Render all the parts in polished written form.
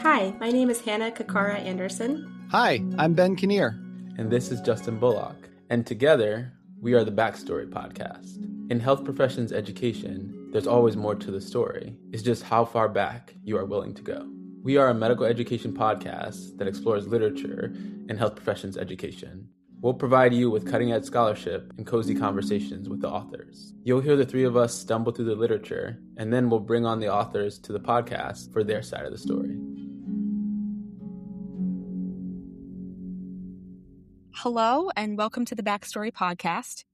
Hi, my name is Hannah Kakara Anderson. Hi, I'm Ben Kinnear. And this is Justin Bullock. And together, we are the Backstory Podcast. In health professions education, there's always more to the story. It's just how far back you are willing to go. We are a medical education podcast that explores literature in health professions education. We'll provide you with cutting-edge scholarship and cozy conversations with the authors. You'll hear the three of us stumble through the literature, and then we'll bring on the authors to the podcast for their side of the story. Hello, and welcome to the Backstory Podcast,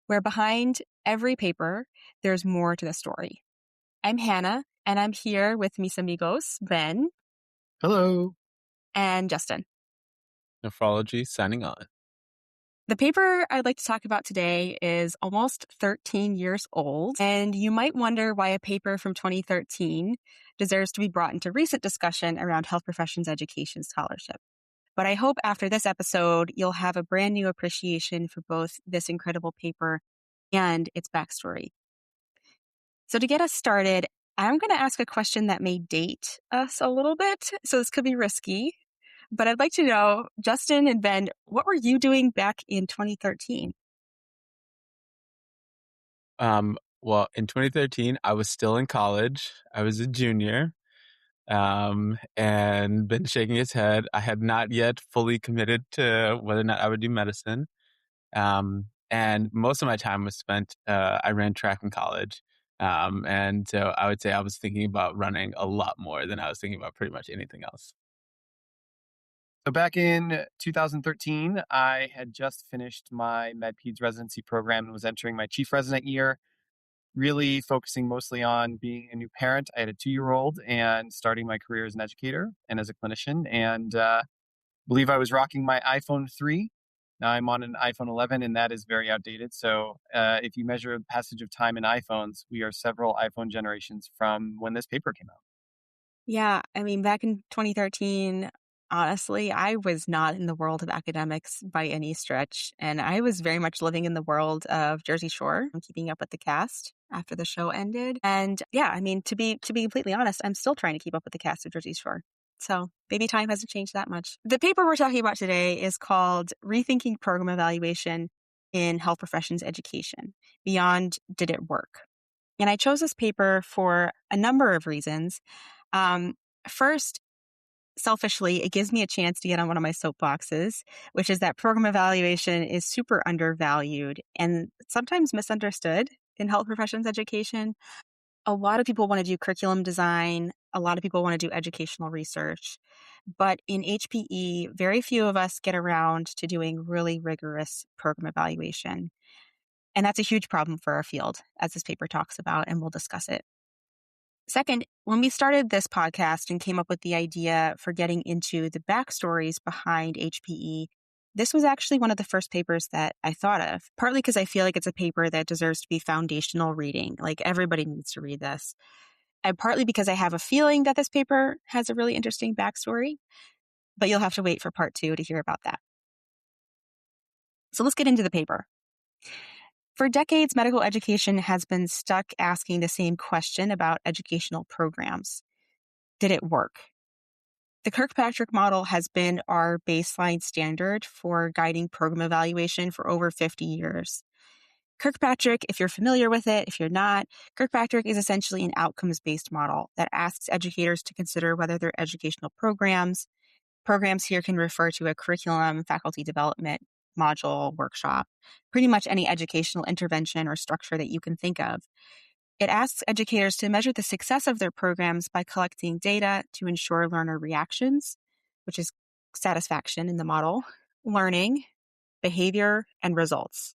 where behind every paper, there's more to the story. I'm Hannah, and I'm here with mis amigos, Ben. Hello. And Justin. Nephrology signing on. The paper I'd like to talk about today is almost 13 years old, and you might wonder why a paper from 2013 deserves to be brought into recent discussion around health professions education scholarship. But I hope after this episode, you'll have a brand new appreciation for both this incredible paper and its backstory. So to get us started, I'm going to ask a question that may date us a little bit, so this could be risky. But I'd like to know, Justin and Ben, what were you doing back in 2013? Well, in 2013, I was still in college. I was a junior. And Ben shaking his head. I had not yet fully committed to whether or not I would do medicine. And most of my time was spent, I ran track in college. And so I would say I was thinking about running a lot more than I was thinking about pretty much anything else. So back in 2013, I had just finished my MedPeds residency program and was entering my chief resident year, really focusing mostly on being a new parent. I had a 2-year-old and starting my career as an educator and as a clinician, and believe I was rocking my iPhone 3. Now I'm on an iPhone 11, and that is very outdated. So if you measure the passage of time in iPhones, we are several iPhone generations from when this paper came out. Yeah, I mean, back in 2013, honestly, I was not in the world of academics by any stretch. And I was very much living in the world of Jersey Shore and keeping up with the cast after the show ended. And yeah, I mean, to be completely honest, I'm still trying to keep up with the cast of Jersey Shore. So baby time hasn't changed that much. The paper we're talking about today is called Rethinking Program Evaluation in Health Professions Education. Beyond Did It Work? And I chose this paper for a number of reasons. First, selfishly, it gives me a chance to get on one of my soapboxes, which is that program evaluation is super undervalued and sometimes misunderstood in health professions education. A lot of people want to do curriculum design. A lot of people want to do educational research. But in HPE, very few of us get around to doing really rigorous program evaluation. And that's a huge problem for our field, as this paper talks about, and we'll discuss it. Second, when we started this podcast and came up with the idea for getting into the backstories behind HPE, this was actually one of the first papers that I thought of, partly because I feel like it's a paper that deserves to be foundational reading. Like everybody needs to read this. And partly because I have a feeling that this paper has a really interesting backstory, but you'll have to wait for part 2 to hear about that. So let's get into the paper. For decades, medical education has been stuck asking the same question about educational programs. Did it work? The Kirkpatrick model has been our baseline standard for guiding program evaluation for over 50 years. Kirkpatrick, if you're familiar with it, if you're not, Kirkpatrick is essentially an outcomes-based model that asks educators to consider whether their educational programs here can refer to a curriculum, faculty development, module, workshop, pretty much any educational intervention or structure that you can think of. It asks educators to measure the success of their programs by collecting data to ensure learner reactions, which is satisfaction in the model, learning, behavior, and results.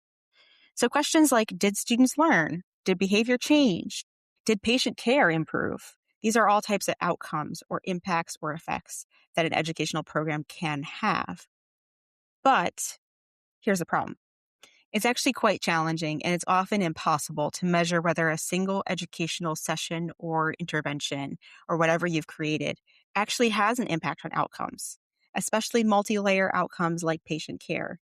So questions like, did students learn? Did behavior change? Did patient care improve? These are all types of outcomes or impacts or effects that an educational program can have. But here's the problem. It's actually quite challenging, and it's often impossible to measure whether a single educational session or intervention or whatever you've created actually has an impact on outcomes, especially multi-layer outcomes like patient care.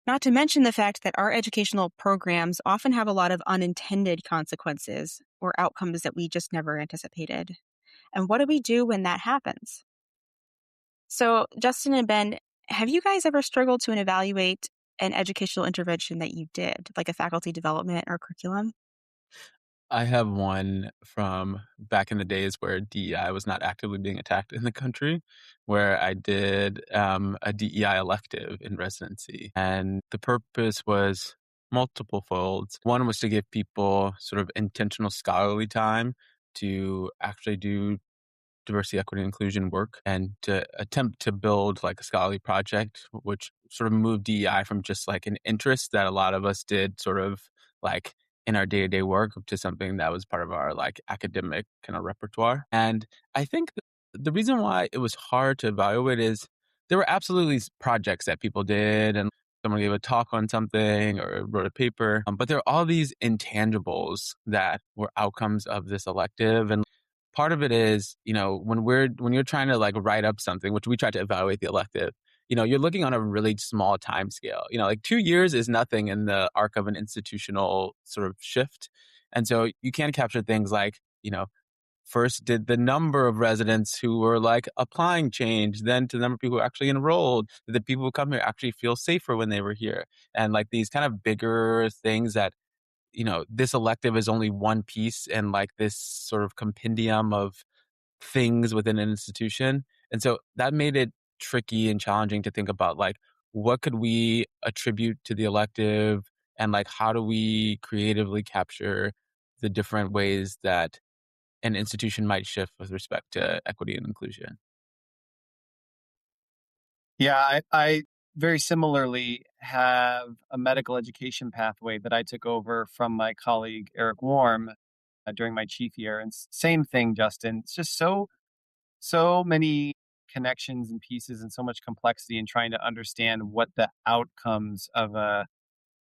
Not to mention the fact that our educational programs often have a lot of unintended consequences or outcomes that we just never anticipated. And what do we do when that happens? So, Justin and Ben, have you guys ever struggled to evaluate an educational intervention that you did, like a faculty development or curriculum? I have one from back in the days where DEI was not actively being attacked in the country, where I did a DEI elective in residency. And the purpose was multiple folds. One was to give people sort of intentional scholarly time to actually do diversity, equity, and inclusion work and to attempt to build like a scholarly project, which sort of moved DEI from just like an interest that a lot of us did sort of like in our day-to-day work to something that was part of our like academic kind of repertoire. And I think the reason why it was hard to evaluate is there were absolutely projects that people did and someone gave a talk on something or wrote a paper, but there are all these intangibles that were outcomes of this elective. And part of it is, when you're trying to like write up something, which we try to evaluate the elective, you're looking on a really small time scale. Like 2 years is nothing in the arc of an institutional sort of shift. And so you can capture things like, first did the number of residents who were like applying change, then to the number of people who actually enrolled, did the people who come here actually feel safer when they were here? And like these kind of bigger things that this elective is only one piece and like this sort of compendium of things within an institution. And so that made it tricky and challenging to think about like, what could we attribute to the elective and like, how do we creatively capture the different ways that an institution might shift with respect to equity and inclusion? Yeah, I very similarly have a medical education pathway that I took over from my colleague Eric Warm during my chief year. And same thing, Justin. It's just so many connections and pieces and so much complexity in trying to understand what the outcomes of a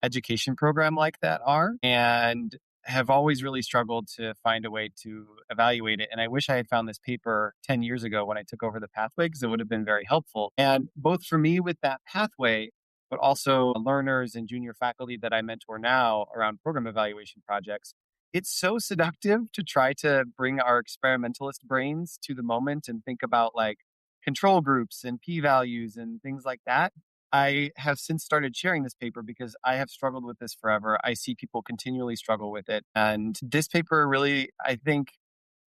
education program like that are, and have always really struggled to find a way to evaluate it. And I wish I had found this paper 10 years ago when I took over the pathway, because it would have been very helpful. And both for me with that pathway, but also learners and junior faculty that I mentor now around program evaluation projects, it's so seductive to try to bring our experimentalist brains to the moment and think about like control groups and p-values and things like that. I have since started sharing this paper because I have struggled with this forever. I see people continually struggle with it. And this paper really, I think,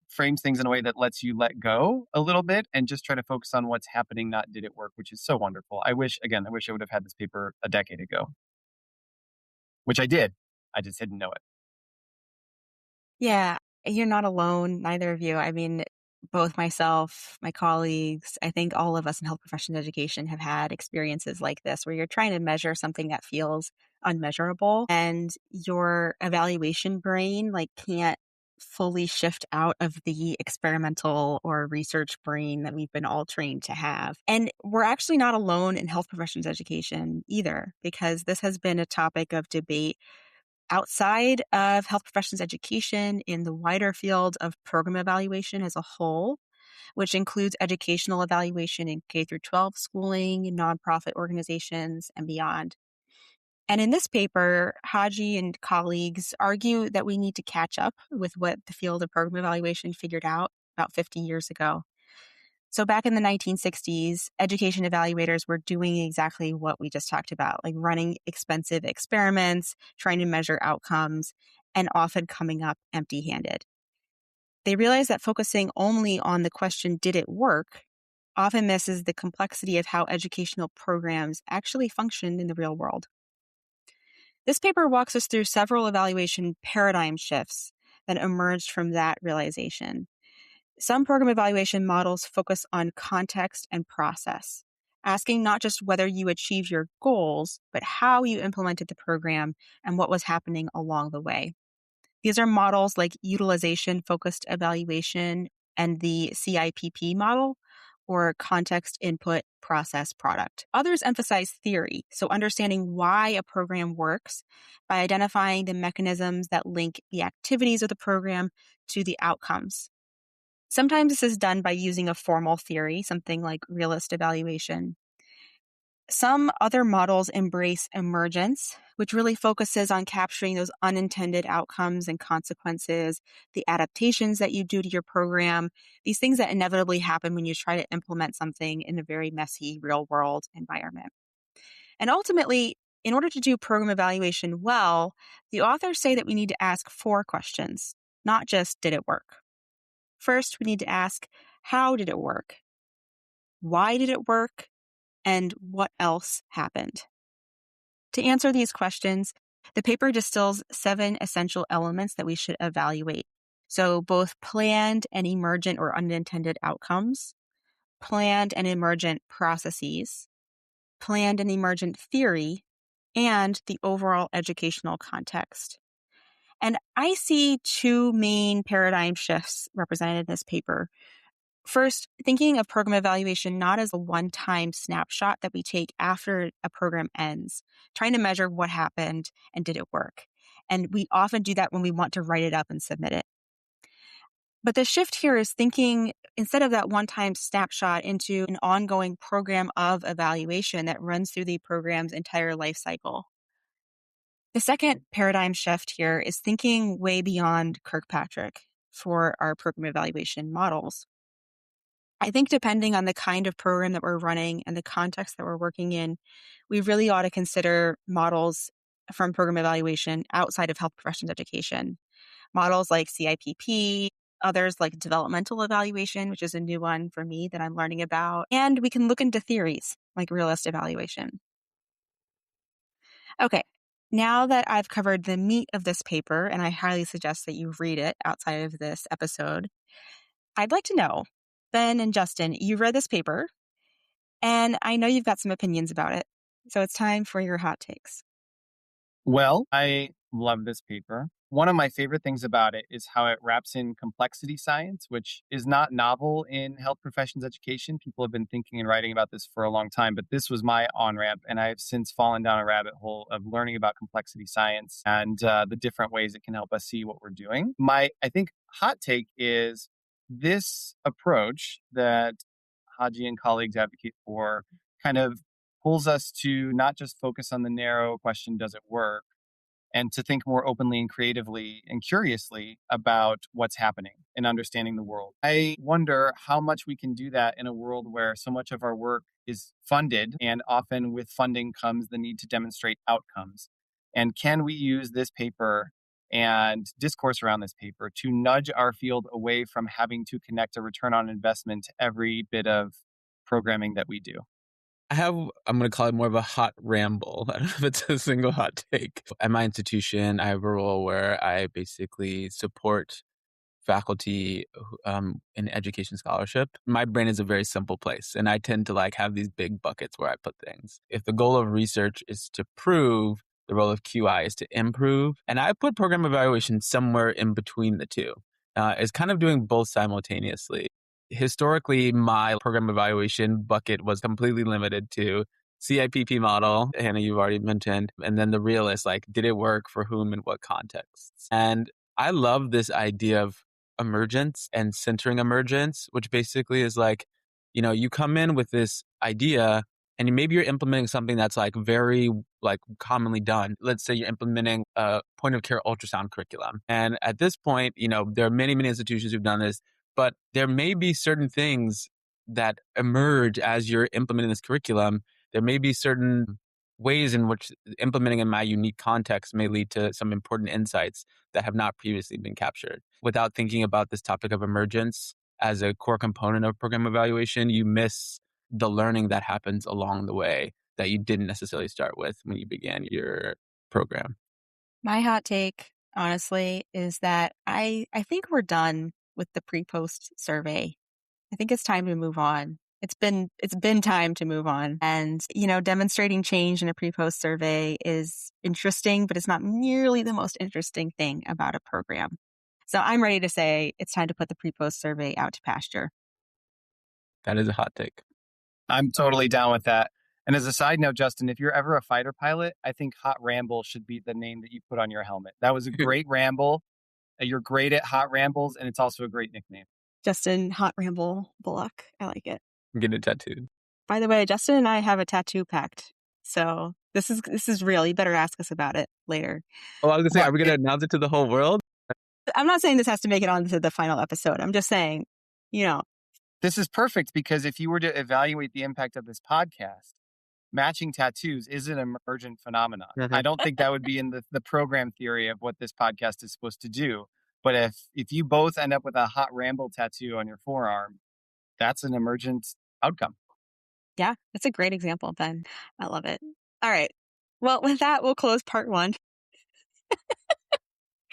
frames things in a way that lets you let go a little bit and just try to focus on what's happening, not did it work, which is so wonderful. I wish I would have had this paper a decade ago, which I did. I just didn't know it. Yeah, you're not alone, neither of you. I mean, both myself, my colleagues, I think all of us in health professions education have had experiences like this where you're trying to measure something that feels unmeasurable and your evaluation brain like can't fully shift out of the experimental or research brain that we've been all trained to have. And we're actually not alone in health professions education either, because this has been a topic of debate outside of health professions education in the wider field of program evaluation as a whole, which includes educational evaluation in K through 12 schooling, nonprofit organizations, and beyond. And in this paper, Haji and colleagues argue that we need to catch up with what the field of program evaluation figured out about 50 years ago. So back in the 1960s, education evaluators were doing exactly what we just talked about, like running expensive experiments, trying to measure outcomes, and often coming up empty-handed. They realized that focusing only on the question, did it work, often misses the complexity of how educational programs actually function in the real world. This paper walks us through several evaluation paradigm shifts that emerged from that realization. Some program evaluation models focus on context and process, asking not just whether you achieved your goals, but how you implemented the program and what was happening along the way. These are models like utilization-focused evaluation and the CIPP model, or context, input, process, product. Others emphasize theory, so understanding why a program works by identifying the mechanisms that link the activities of the program to the outcomes. Sometimes this is done by using a formal theory, something like realist evaluation. Some other models embrace emergence, which really focuses on capturing those unintended outcomes and consequences, the adaptations that you do to your program, these things that inevitably happen when you try to implement something in a very messy real world environment. And ultimately, in order to do program evaluation well, the authors say that we need to ask 4 questions, not just did it work. First, we need to ask, how did it work? Why did it work? And what else happened? To answer these questions, the paper distills 7 essential elements that we should evaluate. So both planned and emergent or unintended outcomes, planned and emergent processes, planned and emergent theory, and the overall educational context. And I see 2 main paradigm shifts represented in this paper. First, thinking of program evaluation not as a one-time snapshot that we take after a program ends, trying to measure what happened and did it work. And we often do that when we want to write it up and submit it. But the shift here is thinking, instead of that one-time snapshot, into an ongoing program of evaluation that runs through the program's entire life cycle. The second paradigm shift here is thinking way beyond Kirkpatrick for our program evaluation models. I think depending on the kind of program that we're running and the context that we're working in, we really ought to consider models from program evaluation outside of health professions education. Models like CIPP, others like developmental evaluation, which is a new one for me that I'm learning about. And we can look into theories like realist evaluation. Okay, now that I've covered the meat of this paper, and I highly suggest that you read it outside of this episode, I'd like to know, Ben and Justin, you read this paper, and I know you've got some opinions about it. So it's time for your hot takes. Well, I love this paper. One of my favorite things about it is how it wraps in complexity science, which is not novel in health professions education. People have been thinking and writing about this for a long time, but this was my on-ramp, and I've since fallen down a rabbit hole of learning about complexity science and the different ways it can help us see what we're doing. I think, hot take is this approach that Haji and colleagues advocate for kind of pulls us to not just focus on the narrow question, does it work? And to think more openly and creatively and curiously about what's happening and understanding the world. I wonder how much we can do that in a world where so much of our work is funded, and often with funding comes the need to demonstrate outcomes. And can we use this paper and discourse around this paper to nudge our field away from having to connect a return on investment to every bit of programming that we do? I'm going to call it more of a hot ramble. I don't know if it's a single hot take. At my institution, I have a role where I basically support faculty in education scholarship. My brain is a very simple place, and I tend to have these big buckets where I put things. If the goal of research is to prove, the role of QI is to improve. And I put program evaluation somewhere in between the two. It's kind of doing both simultaneously. Historically, my program evaluation bucket was completely limited to CIPP model, Hannah, you've already mentioned, and then the realist, did it work for whom and what contexts? And I love this idea of emergence and centering emergence, which basically is you come in with this idea and maybe you're implementing something that's very commonly done. Let's say you're implementing a point of care ultrasound curriculum. And at this point, there are many, many institutions who've done this, but there may be certain things that emerge as you're implementing this curriculum. There may be certain ways in which implementing in my unique context may lead to some important insights that have not previously been captured. Without thinking about this topic of emergence as a core component of program evaluation, you miss the learning that happens along the way that you didn't necessarily start with when you began your program. My hot take, honestly, is that I think we're done with the pre-post survey. I think it's time to move on. It's been time to move on. And, demonstrating change in a pre-post survey is interesting, but it's not nearly the most interesting thing about a program. So I'm ready to say it's time to put the pre-post survey out to pasture. That is a hot take. I'm totally down with that. And as a side note, Justin, if you're ever a fighter pilot, I think Hot Ramble should be the name that you put on your helmet. That was a great ramble. You're great at hot rambles, and it's also a great nickname. Justin Hot Ramble Bullock. I like it. I'm getting it tattooed. By the way, Justin and I have a tattoo pact. So this is real. You better ask us about it later. Oh, I was going to say, are we going to announce it to the whole world? I'm not saying this has to make it onto the final episode. I'm just saying, This is perfect because if you were to evaluate the impact of this podcast, matching tattoos is an emergent phenomenon. Mhm. I don't think that would be in the program theory of what this podcast is supposed to do. But if you both end up with a hot ramble tattoo on your forearm, that's an emergent outcome. Yeah, that's a great example, Ben. I love it. All right. Well, with that, we'll close part 1.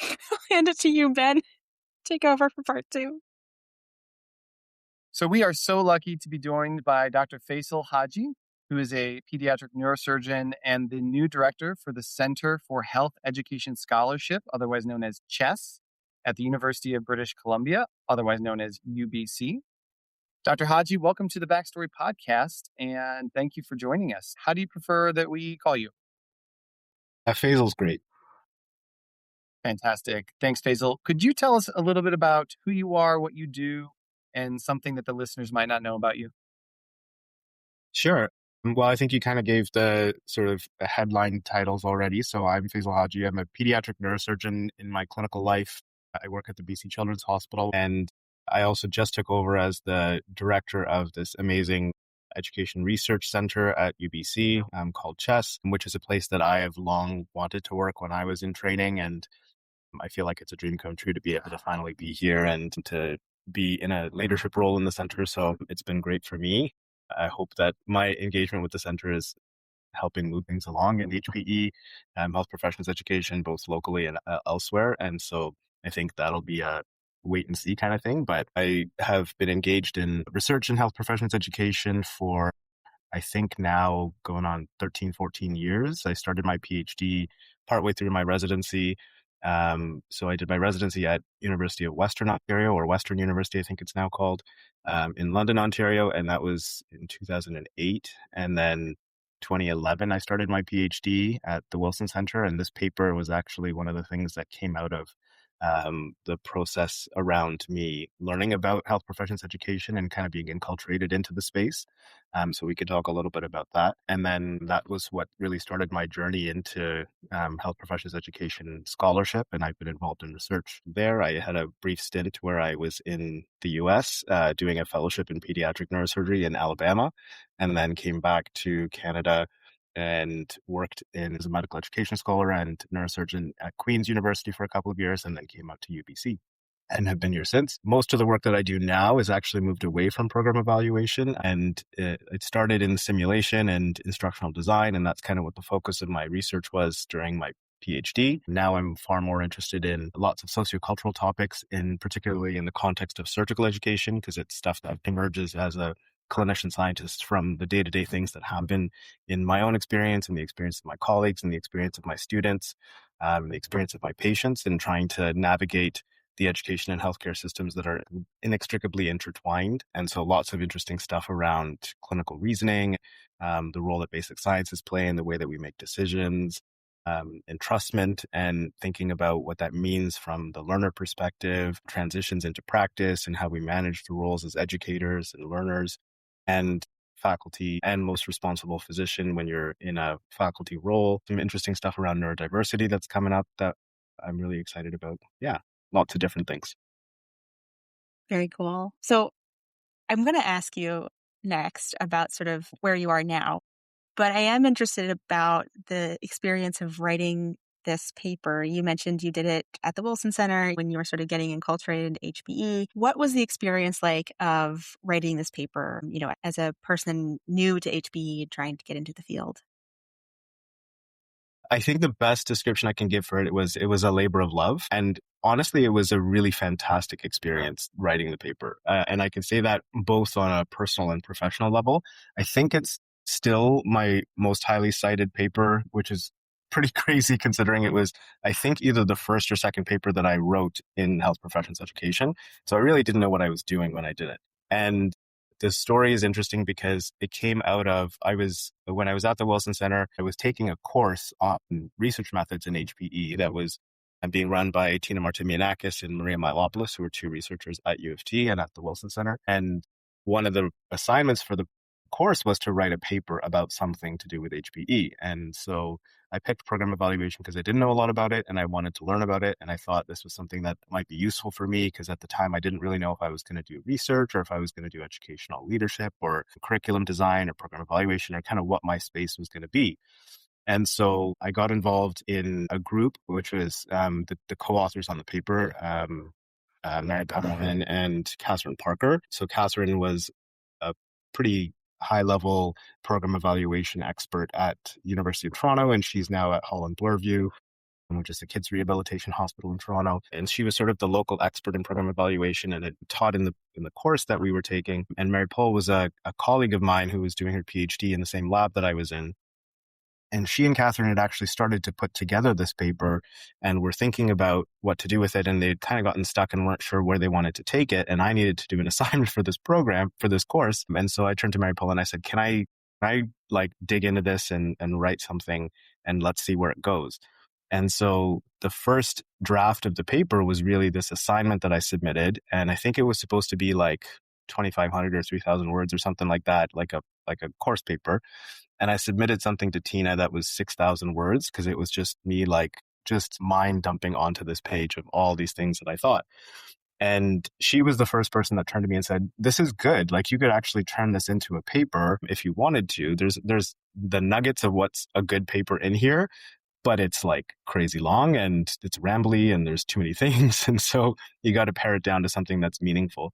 I'll hand it to you, Ben. Take over for part 2. So we are so lucky to be joined by Dr. Faizal Haji, who is a pediatric neurosurgeon and the new director for the Center for Health Education Scholarship, otherwise known as CHESS, at the University of British Columbia, otherwise known as UBC. Dr. Haji, welcome to the Backstory Podcast, and thank you for joining us. How do you prefer that we call you? Faisal's great. Fantastic. Thanks, Faizal. Could you tell us a little bit about who you are, what you do, and something that the listeners might not know about you? Sure. Well, I think you kind of gave the sort of headline titles already. So I'm Faizal Haji. I'm a pediatric neurosurgeon in my clinical life. I work at the BC Children's Hospital, and I also just took over as the director of this amazing education research center at UBC called CHESS, which is a place that I have long wanted to work when I was in training. And I feel like it's a dream come true to be able to finally be here and to be in a leadership role in the center. So it's been great for me. I hope that my engagement with the center is helping move things along in HPE, health professions education, both locally and elsewhere. And so I think that'll be a wait and see kind of thing. But I have been engaged in research in health professions education for, I think now going on 13, 14 years. I started my PhD partway through my residency. So I did my residency at University of Western Ontario, or Western University, I think it's now called, in London, Ontario. And that was in 2008. And then 2011, I started my PhD at the Wilson Center. And this paper was actually one of the things that came out of the process around me learning about health professions education and kind of being enculturated into the space. So we could talk a little bit about that. And then that was what really started my journey into health professions education scholarship. And I've been involved in research there. I had a brief stint where I was in the US doing a fellowship in pediatric neurosurgery in Alabama, and then came back to Canada and worked as a medical education scholar and neurosurgeon at Queen's University for a couple of years, and then came up to UBC and have been here since. Most of the work that I do now is actually moved away from program evaluation, and it started in simulation and instructional design, and that's kind of what the focus of my research was during my PhD. Now I'm far more interested in lots of sociocultural topics, particularly in the context of surgical education, because it's stuff that emerges as a clinician scientist from the day-to-day things that happen in my own experience and the experience of my colleagues and the experience of my students, the experience of my patients, and trying to navigate the education and healthcare systems that are inextricably intertwined. And so lots of interesting stuff around clinical reasoning, the role that basic sciences play in the way that we make decisions, entrustment, and thinking about what that means from the learner perspective, transitions into practice, and how we manage the roles as educators and learners and faculty and most responsible physician when you're in a faculty role. Some interesting stuff around neurodiversity that's coming up that I'm really excited about. Yeah, lots of different things. Very cool. So I'm going to ask you next about sort of where you are now, but I am interested about the experience of writing this paper. You mentioned you did it at the Wilson Center when you were sort of getting enculturated into HPE. What was the experience like of writing this paper, as a person new to HPE trying to get into the field? I think the best description I can give for it was a labor of love. And honestly, it was a really fantastic experience writing the paper. And I can say that both on a personal and professional level. I think it's still my most highly cited paper, which is pretty crazy considering it was, I think, either the first or second paper that I wrote in health professions education. So I really didn't know what I was doing when I did it. And the story is interesting because it came out of, when I was at the Wilson Center, I was taking a course on research methods in HPE that was being run by Tina Martimianakis and Maria Milopoulos, who were two researchers at U of T and at the Wilson Center. And one of the assignments for the course was to write a paper about something to do with HPE. And so I picked program evaluation because I didn't know a lot about it and I wanted to learn about it. And I thought this was something that might be useful for me because at the time I didn't really know if I was going to do research or if I was going to do educational leadership or curriculum design or program evaluation or kind of what my space was going to be. And so I got involved in a group, which was the co-authors on the paper, Mary Powell and Catherine Parker. So Catherine was a pretty high-level program evaluation expert at University of Toronto, and she's now at Holland Bloorview, which is a kids rehabilitation hospital in Toronto. And she was sort of the local expert in program evaluation and had taught in the course that we were taking. And Mary Powell was a colleague of mine who was doing her PhD in the same lab that I was in. And she and Catherine had actually started to put together this paper and were thinking about what to do with it. And they'd kind of gotten stuck and weren't sure where they wanted to take it. And I needed to do an assignment for this program, for this course. And so I turned to Mary Powell and I said, can I like dig into this and write something and let's see where it goes. And so the first draft of the paper was really this assignment that I submitted. And I think it was supposed to be like 2,500 or 3,000 words or something like that, like a course paper. And I submitted something to Tina that was 6,000 words because it was just me just mind dumping onto this page of all these things that I thought. And she was the first person that turned to me and said, this is good. Like you could actually turn this into a paper if you wanted to. There's the nuggets of what's a good paper in here, but it's like crazy long and it's rambly and there's too many things. And so you got to pare it down to something that's meaningful.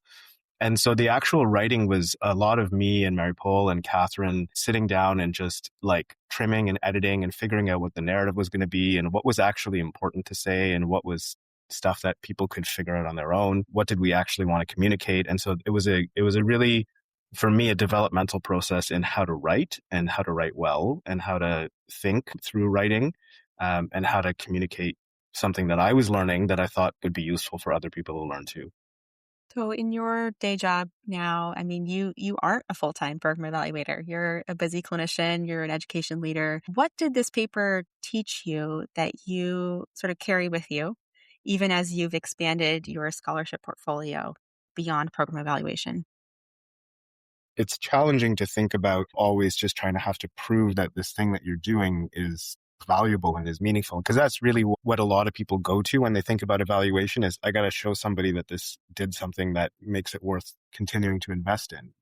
And so the actual writing was a lot of me and Mary Powell and Catherine sitting down and just like trimming and editing and figuring out what the narrative was going to be and what was actually important to say and what was stuff that people could figure out on their own. What did we actually want to communicate? And so it was a really, for me, a developmental process in how to write and how to write well and how to think through writing and how to communicate something that I was learning that I thought would be useful for other people to learn too. So in your day job now, I mean, you aren't a full-time program evaluator. You're a busy clinician. You're an education leader. What did this paper teach you that you sort of carry with you, even as you've expanded your scholarship portfolio beyond program evaluation? It's challenging to think about always just trying to have to prove that this thing that you're doing is valuable and is meaningful, because that's really what a lot of people go to when they think about evaluation is I got to show somebody that this did something that makes it worth continuing to invest in.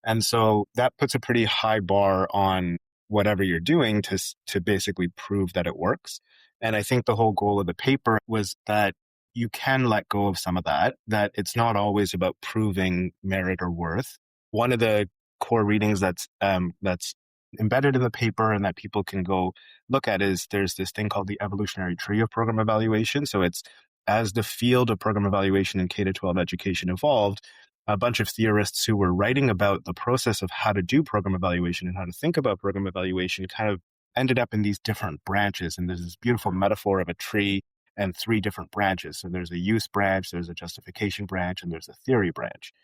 And so that puts a pretty high bar on whatever you're doing to basically prove that it works. And I think the whole goal of the paper was that you can let go of some of that it's not always about proving merit or worth. One of the core readings that's embedded in the paper and that people can go look at is there's this thing called the evolutionary tree of program evaluation. So it's as the field of program evaluation in K-12 education evolved, a bunch of theorists who were writing about the process of how to do program evaluation and how to think about program evaluation kind of ended up in these different branches. And there's this beautiful metaphor of a tree and 3 different branches. So there's a use branch, there's a justification branch, and there's a theory branch.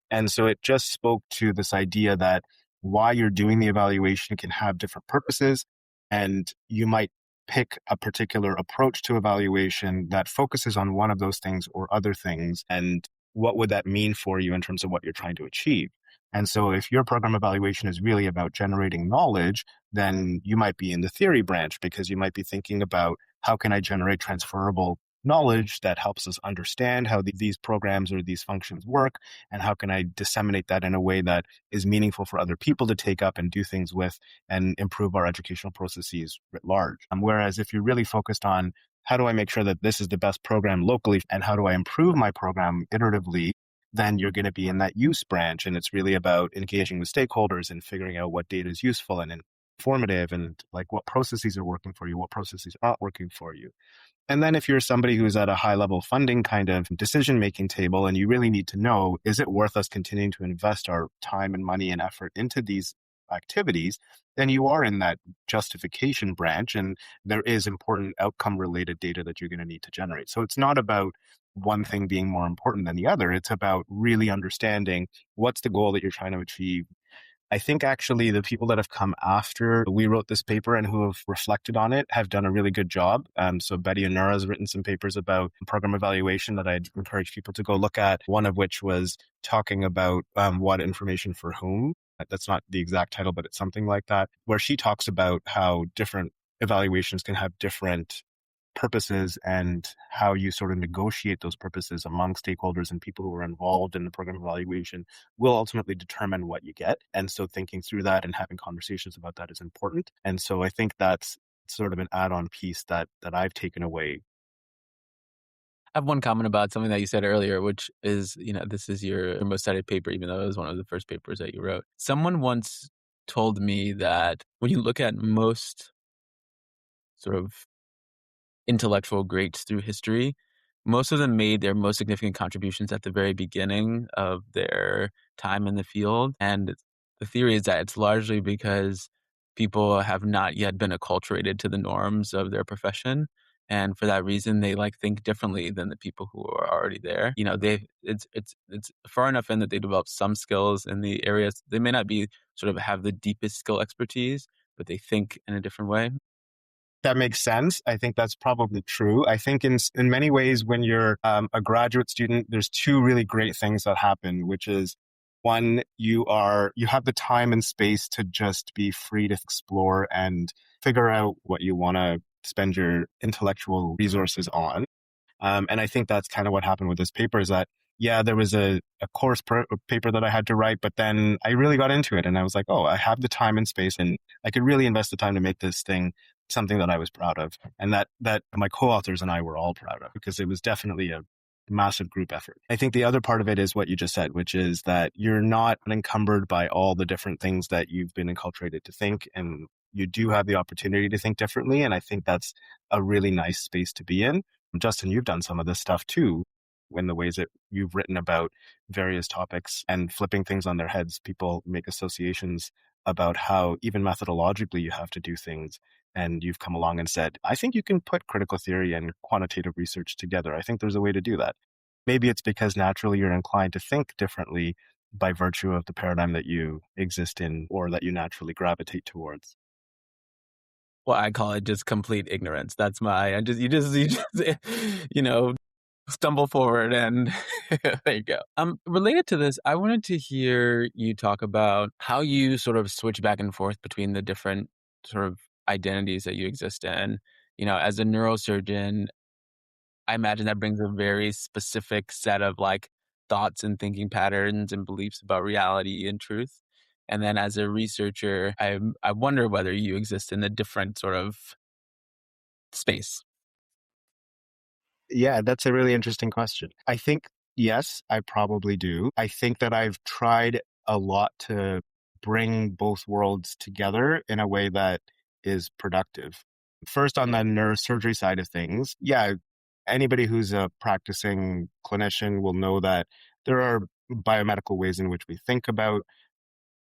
And so it just spoke to this idea that why you're doing the evaluation can have different purposes, and you might pick a particular approach to evaluation that focuses on one of those things or other things, and what would that mean for you in terms of what you're trying to achieve. And so if your program evaluation is really about generating knowledge, then you might be in the theory branch because you might be thinking about how can I generate transferable knowledge that helps us understand how these programs or these functions work, and how can I disseminate that in a way that is meaningful for other people to take up and do things with and improve our educational processes writ large. Whereas if you're really focused on how do I make sure that this is the best program locally and how do I improve my program iteratively, then you're going to be in that use branch. And it's really about engaging with stakeholders and figuring out what data is useful and informative and like what processes are working for you, what processes aren't working for you. And then if you're somebody who's at a high level funding kind of decision-making table and you really need to know, is it worth us continuing to invest our time and money and effort into these activities, then you are in that justification branch and there is important outcome related data that you're going to need to generate. So it's not about one thing being more important than the other. It's about really understanding what's the goal that you're trying to achieve. I think actually the people that have come after we wrote this paper and who have reflected on it have done a really good job. So Betty and Nura has written some papers about program evaluation that I'd encourage people to go look at, one of which was talking about what information for whom. That's not the exact title, but it's something like that, where she talks about how different evaluations can have different purposes and how you sort of negotiate those purposes among stakeholders and people who are involved in the program evaluation will ultimately determine what you get. And so thinking through that and having conversations about that is important. And so I think that's sort of an add-on piece that I've taken away. I have one comment about something that you said earlier, which is, this is your most cited paper, even though it was one of the first papers that you wrote. Someone once told me that when you look at most sort of intellectual greats through history, most of them made their most significant contributions at the very beginning of their time in the field. And the theory is that it's largely because people have not yet been acculturated to the norms of their profession. And for that reason, they think differently than the people who are already there. It's far enough in that they develop some skills in the areas. They may not be sort of have the deepest skill expertise, but they think in a different way. That makes sense. I think that's probably true. I think in many ways, when you're a graduate student, there's two really great things that happen, which is one, you have the time and space to just be free to explore and figure out what you want to spend your intellectual resources on. And I think that's kind of what happened with this paper is that, yeah, there was a course paper that I had to write, but then I really got into it and I was like, oh, I have the time and space and I could really invest the time to make this thing something that I was proud of. And that my co-authors and I were all proud of, because it was definitely a massive group effort. I think the other part of it is what you just said, which is that you're not encumbered by all the different things that you've been enculturated to think, and you do have the opportunity to think differently. And I think that's a really nice space to be in. Justin, you've done some of this stuff too, in the ways that you've written about various topics and flipping things on their heads. People make associations about how even methodologically you have to do things. And you've come along and said, I think you can put critical theory and quantitative research together. I think there's a way to do that. Maybe it's because naturally you're inclined to think differently by virtue of the paradigm that you exist in or that you naturally gravitate towards. Well, I call it just complete ignorance. That's you just stumble forward and there you go. Related to this, I wanted to hear you talk about how you sort of switch back and forth between the different sort of identities that you exist in. As a neurosurgeon, I imagine that brings a very specific set of thoughts and thinking patterns and beliefs about reality and truth. And then as a researcher, I wonder whether you exist in a different sort of space. Yeah, that's a really interesting question. I think, yes, I probably do. I think that I've tried a lot to bring both worlds together in a way that is productive. First, on the neurosurgery side of things, yeah, anybody who's a practicing clinician will know that there are biomedical ways in which we think about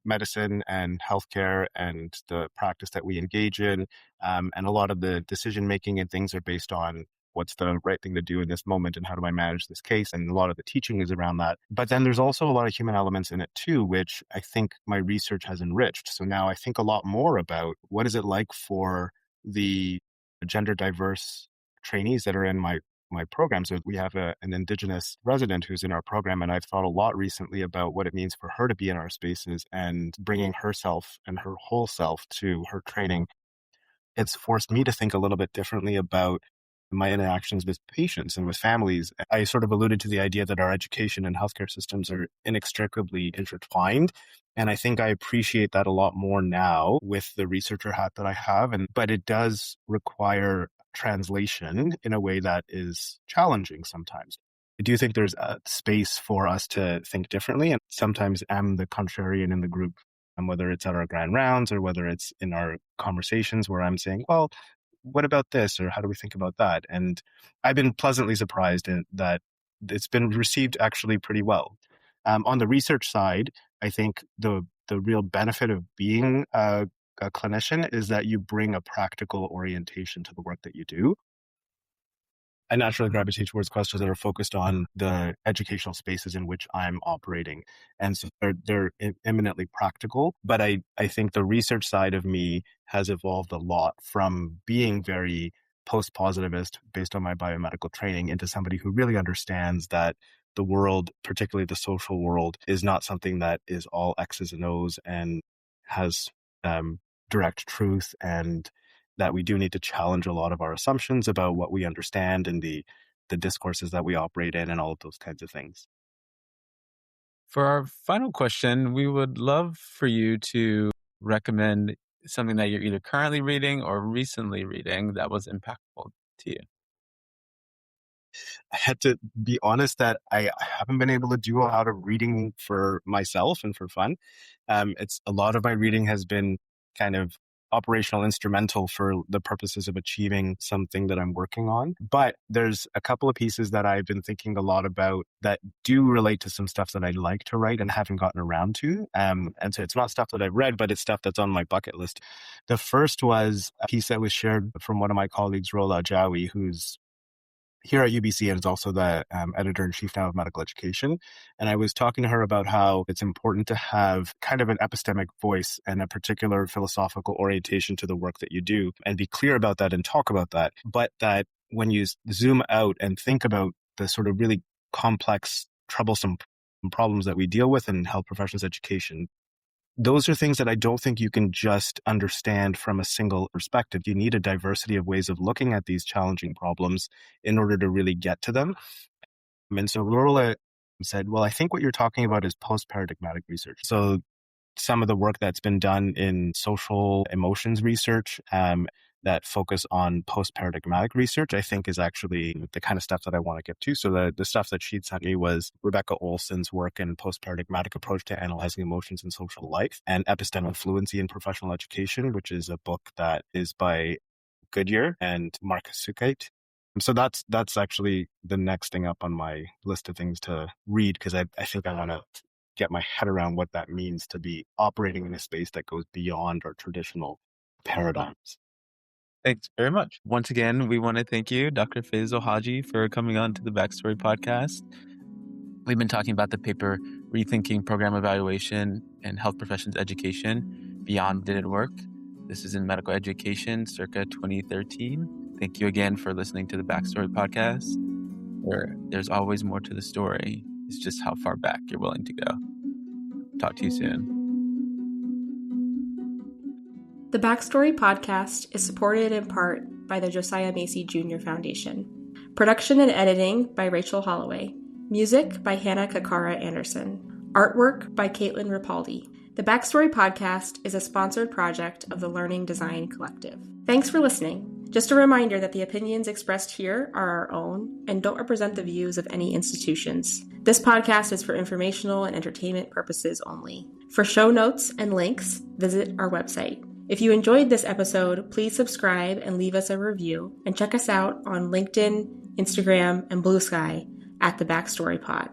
medicine and healthcare and the practice that we engage in. And a lot of the decision-making and things are based on what's the right thing to do in this moment and how do I manage this case? And a lot of the teaching is around that. But then there's also a lot of human elements in it too, which I think my research has enriched. So now I think a lot more about what is it like for the gender diverse trainees that are in my program. So we have an Indigenous resident who's in our program, and I've thought a lot recently about what it means for her to be in our spaces and bringing herself and her whole self to her training. It's forced me to think a little bit differently about my interactions with patients and with families. I sort of alluded to the idea that our education and healthcare systems are inextricably intertwined. And I think I appreciate that a lot more now with the researcher hat that I have. But it does require translation in a way that is challenging sometimes. I do think there's a space for us to think differently. And sometimes I'm the contrarian in the group, and whether it's at our grand rounds or whether it's in our conversations where I'm saying, well, what about this? Or how do we think about that? And I've been pleasantly surprised that it's been received actually pretty well. On the research side, I think the real benefit of being a clinician is that you bring a practical orientation to the work that you do. I naturally gravitate towards questions that are focused on the educational spaces in which I'm operating. And so they're eminently practical. But I think the research side of me has evolved a lot from being very post-positivist based on my biomedical training into somebody who really understands that the world, particularly the social world, is not something that is all X's and O's and has direct truth, and that we do need to challenge a lot of our assumptions about what we understand and the discourses that we operate in and all of those kinds of things. For our final question, we would love for you to recommend something that you're either currently reading or recently reading that was impactful to you. I had to be honest that I haven't been able to do a lot of reading for myself and for fun. It's a lot of my reading has been kind of operational, instrumental for the purposes of achieving something that I'm working on. But there's a couple of pieces that I've been thinking a lot about that do relate to some stuff that I like to write and haven't gotten around to. And so it's not stuff that I've read, but it's stuff that's on my bucket list. The first was a piece that was shared from one of my colleagues, Rola Jawi, who's here at UBC and is also the editor-in-chief now of medical education. And I was talking to her about how it's important to have kind of an epistemic voice and a particular philosophical orientation to the work that you do, and be clear about that and talk about that. But that when you zoom out and think about the sort of really complex, troublesome problems that we deal with in health professions education, those are things that I don't think you can just understand from a single perspective. You need a diversity of ways of looking at these challenging problems in order to really get to them. And so Rola said, well, I think what you're talking about is post-paradigmatic research. So some of the work that's been done in social emotions research that focus on post-paradigmatic research, I think is actually the kind of stuff that I want to get to. So the stuff that she'd sent me was Rebecca Olson's work in post-paradigmatic approach to analyzing emotions in social life, and epistemic fluency in professional education, which is a book that is by Goodyear and Marcus Sukait. So that's actually the next thing up on my list of things to read, because I think I want to get my head around what that means to be operating in a space that goes beyond our traditional paradigms. Thanks very much. Once again, we want to thank you, Dr. Faizal Haji, for coming on to the Backstory podcast. We've been talking about the paper Rethinking Program Evaluation and Health Professions Education Beyond Did It Work? This is in medical education circa 2013. Thank you again for listening to the Backstory podcast, where there's always more to the story. It's just how far back you're willing to go. Talk to you soon. The Backstory podcast is supported in part by the Josiah Macy Jr. Foundation. Production and editing by Rachel Holloway. Music by Hannah Kakara Anderson. Artwork by Caitlin Rapaldi. The Backstory podcast is a sponsored project of the Learning Design Collective. Thanks for listening. Just a reminder that the opinions expressed here are our own and don't represent the views of any institutions. This podcast is for informational and entertainment purposes only. For show notes and links, visit our website. If you enjoyed this episode, please subscribe and leave us a review, and check us out on LinkedIn, Instagram, and Blue Sky at The Backstory Pod.